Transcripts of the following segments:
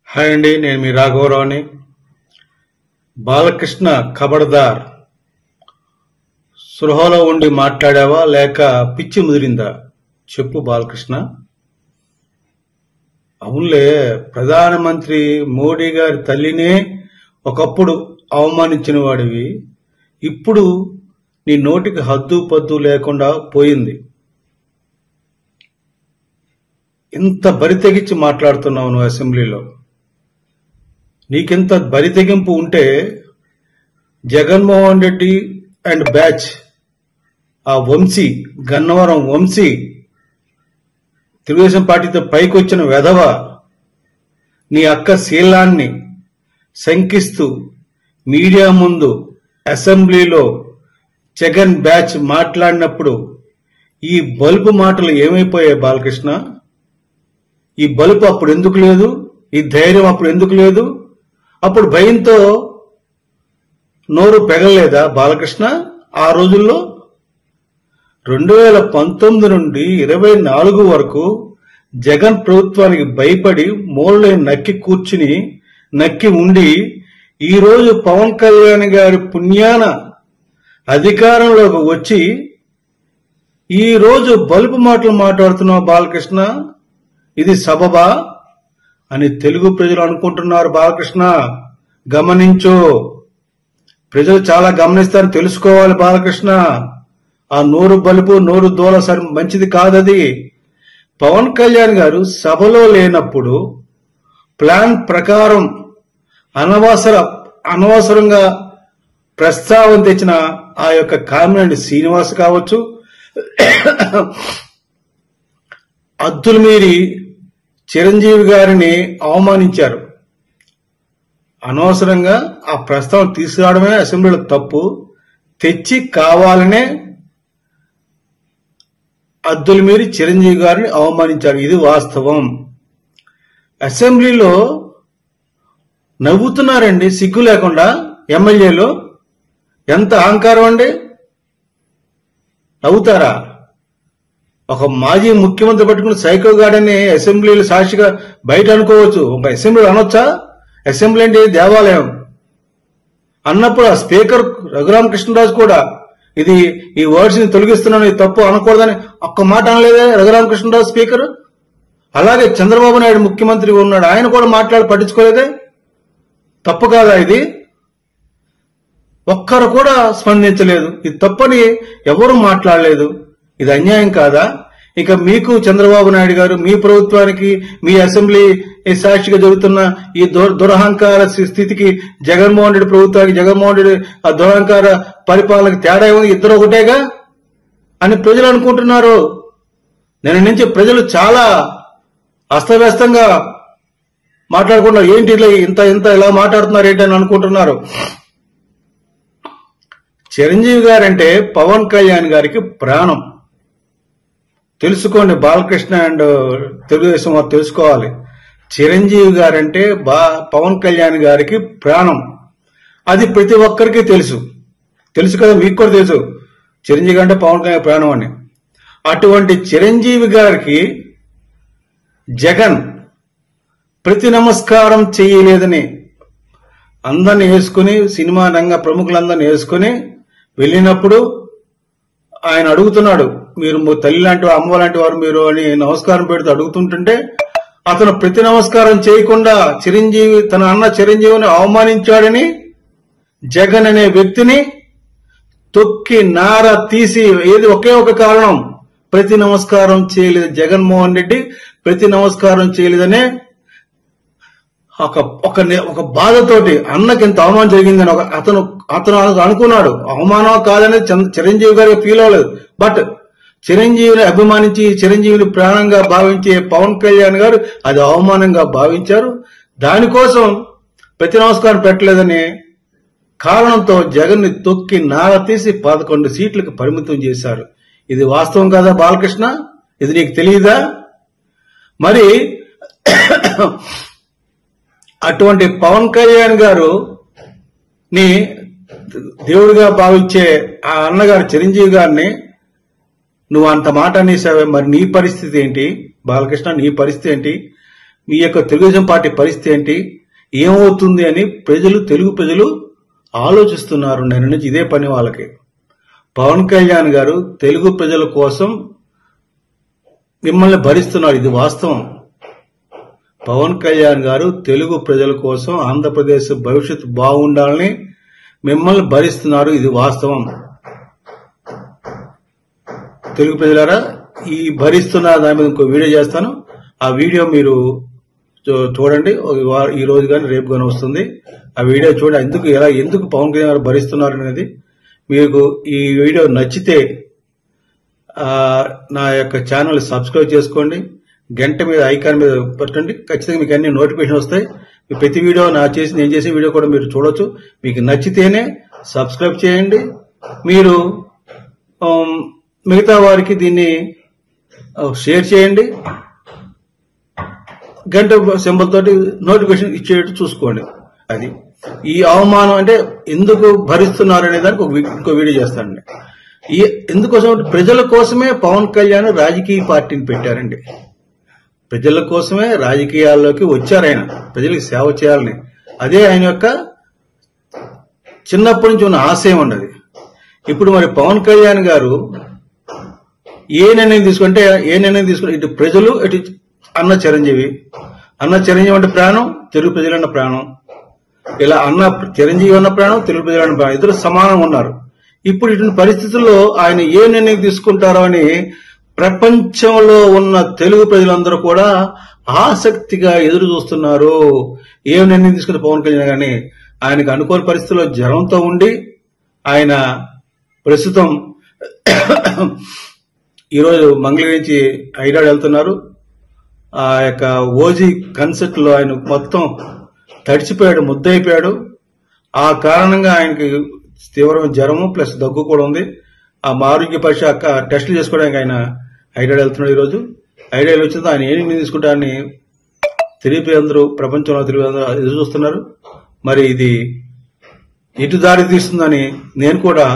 Hi అండి, నేను మీ రాఘవరావుని. బాలకృష్ణ ఖబర్దార్, సృహలో ఉండి మాట్లాడావా లేక పిచ్చి ముదిరిందా చెప్పు బాలకృష్ణ. అవునులే, ప్రధానమంత్రి మోడీ గారి తల్లినే ఒకప్పుడు అవమానించిన వాడివి, ఇప్పుడు నీ నోటికి హద్దు పద్దు లేకుండా పోయింది. ఇంత బరితెగించి మాట్లాడుతున్నావు నువ్వు అసెంబ్లీలో. నీకింత బరితెగింపు ఉంటే జగన్మోహన్ రెడ్డి అండ్ బ్యాచ్, ఆ వంశీ, గన్నవరం వంశీ, తెలుగుదేశం పార్టీతో పైకొచ్చిన వెధవ, నీ అక్క శీలాన్ని శంకిస్తూ మీడియా ముందు అసెంబ్లీలో జగన్ బ్యాచ్ మాట్లాడినప్పుడు ఈ బలుపు మాటలు ఏమైపోయాయి బాలకృష్ణ? ఈ బలుపు అప్పుడు ఎందుకు లేదు? ఈ ధైర్యం అప్పుడు ఎందుకు లేదు? అప్పుడు భయంతో నోరు పెగలేదా బాలకృష్ణ? ఆ రోజుల్లో 2019 నుండి 24 వరకు జగన్ ప్రభుత్వానికి భయపడి మూలలో నక్కి ఉండి ఈరోజు పవన్ కళ్యాణ్ గారి పుణ్యాన అధికారంలోకి వచ్చి ఈరోజు బలుపు మాటలు మాట్లాడుతున్నావు బాలకృష్ణ. ఇది సబబా అని తెలుగు ప్రజలు అనుకుంటున్నారు బాలకృష్ణ. గమనించు, ప్రజలు చాలా గమనిస్తారని తెలుసుకోవాలి బాలకృష్ణ. ఆ నోరు బలుపు, నోరు దూల సరి మంచిది కాదది. పవన్ కళ్యాణ్ గారు సభలో లేనప్పుడు ప్లాన్ ప్రకారం అనవసరంగా ప్రస్తావన తెచ్చిన ఆ యొక్క కామినేని శ్రీనివాస్ కావచ్చు, అద్దులు మీరి చిరంజీవి గారిని అవమానించారు. అనవసరంగా ఆ ప్రస్తావన తీసుకురావడమే అసెంబ్లీలో తప్పు. తెచ్చి కావాలనే అద్దులు మీరి చిరంజీవి గారిని అవమానించారు. ఇది వాస్తవం. అసెంబ్లీలో నవ్వుతున్నారండి సిగ్గు లేకుండా ఎమ్మెల్యేలు. ఎంత అహంకారం అండి! నవ్వుతారా? ఒక మాజీ ముఖ్యమంత్రి పట్టుకుని సైకో గాడని అసెంబ్లీలు సాక్షిగా బయట అనుకోవచ్చు, ఒక అసెంబ్లీలో అనొచ్చా? అసెంబ్లీ అంటే దేవాలయం అన్నప్పుడు ఆ స్పీకర్ రఘురామకృష్ణరాజు కూడా ఈ వర్డ్స్ ని తొలగిస్తున్నాను, ఇది తప్పు అనకూడదని ఒక్క మాట అనలేదే రఘురామకృష్ణరాజు స్పీకర్. అలాగే చంద్రబాబు నాయుడు ముఖ్యమంత్రి ఉన్నాడు, ఆయన కూడా పట్టించుకోలేదే. తప్పు కాదా ఇది? ఒక్కరు కూడా స్పందించలేదు. ఇది తప్పని ఎవరు మాట్లాడలేదు. ఇది అన్యాయం కాదా? ఇక మీకు చంద్రబాబు నాయుడు గారు, మీ ప్రభుత్వానికి, మీ అసెంబ్లీ సాక్షిగా జరుగుతున్న ఈ దురహంకార స్థితికి జగన్మోహన్ రెడ్డి ప్రభుత్వానికి, జగన్మోహన్ రెడ్డి ఆ దురహంకార పరిపాలనకి తేడా ఉంది. ఇద్దరు ఒకటేగా అని ప్రజలు అనుకుంటున్నారు. నిన్న నుంచి ప్రజలు చాలా అస్తవ్యస్తంగా మాట్లాడుకుంటున్నారు. ఏంటి ఇంత ఇలా మాట్లాడుతున్నారు ఏంటి అని అనుకుంటున్నారు. చిరంజీవి గారంటే పవన్ కళ్యాణ్ గారికి ప్రాణం. తెలుసుకోండి బాలకృష్ణ అండ్ తెలుగుదేశం వారు తెలుసుకోవాలి. చిరంజీవి గారంటే పవన్ కళ్యాణ్ గారికి ప్రాణం. అది ప్రతి ఒక్కరికి తెలుసు కదా, మీకు కూడా తెలుసు చిరంజీవి అంటే పవన్ కళ్యాణ్ ప్రాణం అని. అటువంటి చిరంజీవి గారికి జగన్ ప్రతి నమస్కారం చేయలేదని అందరిని వేసుకుని, సినిమా రంగ ప్రముఖులందరినీ వేసుకుని వెళ్ళినప్పుడు ఆయన అడుగుతున్నాడు, మీరు తల్లి లాంటి అమ్మ లాంటి వారు మీరు అని నమస్కారం పెడుతూ అడుగుతుంటుంటే అతను ప్రతి నమస్కారం చేయకుండా తన అన్న చిరంజీవిని అవమానించాడని జగన్ అనే వ్యక్తిని తొక్కి నార తీసి, ఏది ఒకే ఒక కారణం, ప్రతి నమస్కారం చేయలేదు జగన్మోహన్ రెడ్డి, ప్రతి నమస్కారం చేయలేదనే ఒక బాధతోటి అన్నకి ఎంత అవమానం జరిగిందని అతను అనుకున్నాడు. అవమానం కాదనేది చిరంజీవి గారికి ఫీల్ అవ్వలేదు. బట్ చిరంజీవిని అభిమానించి, చిరంజీవిని ప్రాణంగా భావించే పవన్ కళ్యాణ్ గారు అది అవమానంగా భావించారు. దానికోసం ప్రతి నమస్కారం పెట్టలేదనే కారణంతో జగన్ ని తొక్కి నార తీసి 11 సీట్లకు పరిమితం చేశారు. ఇది వాస్తవం కదా బాలకృష్ణ? ఇది నీకు తెలియదా? మరి అటువంటి పవన్ కళ్యాణ్ గారు ని దేవుడిగా భావించే ఆ అన్నగారు చిరంజీవి గారిని నువ్వు అంత మాట అనేసావే. మరి నీ పరిస్థితి ఏంటి బాలకృష్ణ? నీ పరిస్థితి ఏంటి? మీ యొక్క తెలుగుదేశం పార్టీ పరిస్థితి ఏంటి, ఏమవుతుంది అని తెలుగు ప్రజలు ఆలోచిస్తున్నారు. నేను నుంచి ఇదే పని వాళ్ళకి. పవన్ కళ్యాణ్ గారు తెలుగు ప్రజల కోసం మిమ్మల్ని భరిస్తున్నారు, ఇది వాస్తవం. పవన్ కళ్యాణ్ గారు తెలుగు ప్రజల కోసం ఆంధ్రప్రదేశ్ భవిష్యత్తు బాగుండాలని మిమ్మల్ని భరిస్తున్నారు, ఇది వాస్తవం. తెలుగు ప్రజలారా, ఈ భరిస్తున్న దాని మీద ఇంకో వీడియో చేస్తాను. ఆ వీడియో మీరు చూడండి. ఈ రోజు కానీ రేపు కానీ వస్తుంది. ఆ వీడియో చూడండి, ఎందుకు పవన్ కళ్యాణ్ గారు భరిస్తున్నారు అనేది. మీకు ఈ వీడియో నచ్చితే నా యొక్క ఛానల్ సబ్స్క్రైబ్ చేసుకోండి, గంట మీద ఐకాన్ మీద పెట్టండి. ఖచ్చితంగా మీకు అన్ని నోటిఫికేషన్ వస్తాయి. ప్రతి వీడియో నేను చేసే వీడియో కూడా మీరు చూడొచ్చు. మీకు నచ్చితేనే సబ్స్క్రైబ్ చేయండి. మీరు మిగతా వారికి దీన్ని షేర్ చేయండి. గంట సింబల్ తోటి నోటిఫికేషన్ ఇచ్చేటట్టు చూసుకోండి. అది ఈ అవమానం అంటే ఎందుకు భరిస్తున్నారు అనే దానికి ఇంకో వీడియో చేస్తానండి. ఎందుకోసం ప్రజల కోసమే పవన్ కళ్యాణ్ రాజకీయ పార్టీని పెట్టారండి. ప్రజల కోసమే రాజకీయాల్లోకి వచ్చారు ఆయన, ప్రజలకు సేవ చేయాలని. అదే ఆయన యొక్క చిన్నప్పటి నుంచి ఉన్న ఆశయం ఉన్నది. ఇప్పుడు మరి పవన్ కళ్యాణ్ గారు ఏ నిర్ణయం తీసుకుంటే ఇటు ప్రజలు ఇటు అన్న చిరంజీవి అంటే ప్రాణం, తెలుగు ప్రజలన్న ప్రాణం. ఇలా చిరంజీవి అన్న ప్రాణం, తెలుగు ప్రజలన్న ప్రాణం, ఇద్దరు సమానంగా ఉన్నారు. ఇప్పుడు ఇటువంటి పరిస్థితుల్లో ఆయన ఏ నిర్ణయం తీసుకుంటారో అని ప్రపంచంలో ఉన్న తెలుగు ప్రజలందరూ కూడా ఆసక్తిగా ఎదురు చూస్తున్నారు. ఏ నిర్ణయం తీసుకున్న పవన్ కళ్యాణ్ గారిని. ఆయనకు అనుకోని పరిస్థితుల్లో జ్వరంతో ఉండి ఆయన ప్రస్తుతం ఈరోజు మంగళగిరి నుంచి హైదరాబాద్ వెళ్తున్నారు. ఆ యొక్క ఓజీ కన్సర్ట్ లో ఆయన మొత్తం తడిచిపోయాడు, ముద్దయిపోయాడు. ఆ కారణంగా ఆయనకి తీవ్రమైన జ్వరము ప్లస్ దగ్గు కూడా ఉంది. ఆ ఆరోగ్య పరీక్ష టెస్టులు చేసుకోవడానికి ఆయన హైదరాబాద్ వెళ్తున్నాడు. ఈరోజు హైదరాబాద్ వచ్చింది. ఆయన ఏమి తీసుకుంటారని అందరూ ప్రపంచంలో ఎదురు చూస్తున్నారు. మరి ఇది ఎటు దారి తీస్తుందని నేను కూడా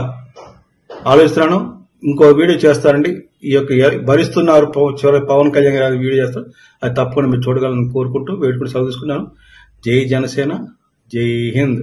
ఆలోచిస్తున్నాను. ఇంకో వీడియో చేస్తానండి. ఈ యొక్క భరిస్తున్నారు పవన్ కళ్యాణ్ గారి వీడియో చేస్తారు. అది తప్పకుండా మీరు చూడగలని కోరుకుంటూ వేడుకుంటూ సెలవు తీసుకున్నాను. జై జనసేన, జై హింద్.